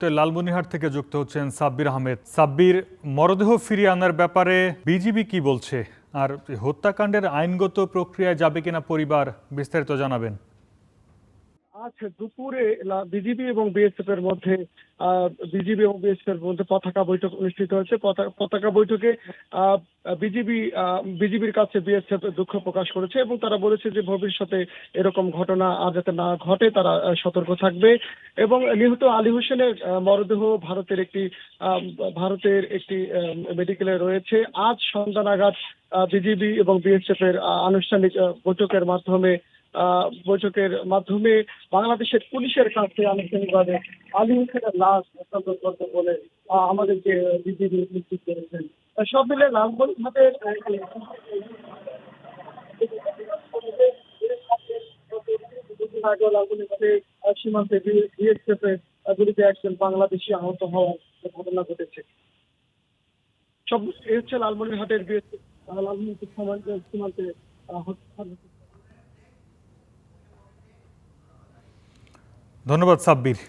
লালমনিরহাট থেকে যুক্ত হচ্ছেন সাব্বির আহমেদ। সাব্বির, মরদেহ ফিরিয়ে আনার ব্যাপারে বিজিবি কি বলছে, আর হত্যাকাণ্ডের আইনগত প্রক্রিয়ায় যাবে কিনা পরিবার, বিস্তারিত জানাবেন। আজ দুপুরে বিজিবি এবং বিএসএফ এর মধ্যে পতাকা বৈঠক অনুষ্ঠিত হয়েছে। পতাকা বৈঠকে বিজিবির কাছে বিএসএফ দুঃখ প্রকাশ করেছে এবং তারা বলেছে যে ভবিষ্যতে এরকম ঘটনা আর যাতে না ঘটে তারা সতর্ক থাকবে। এবং নিহত আলী হোসেনের মরদেহ ভারতের একটি মেডিকেলে রয়েছে। আজ সন্ধ্যা নাগাদ বিজিবি এবং বিএসএফ এর আনুষ্ঠানিক বৈঠকের মাধ্যমে বাংলাদেশের পুলিশের কাছে আনুষ্ঠানিকভাবে আলী হোসেনের লাশ হস্তান্তর করতে বলে আমাদেরকে বিজিবি নিশ্চিত করেছেন। সব মিলে লালমনিরহাটের লালমনিরহাটের সীমান্তে বিএসএফ এর গুলিতে একজন বাংলাদেশি আহত হওয়ার ঘটনা ঘটেছে। সব এ হচ্ছে লালমনিরহাটের বিএসএফ সীমান্তে ধন্যবাদ সাব্বির।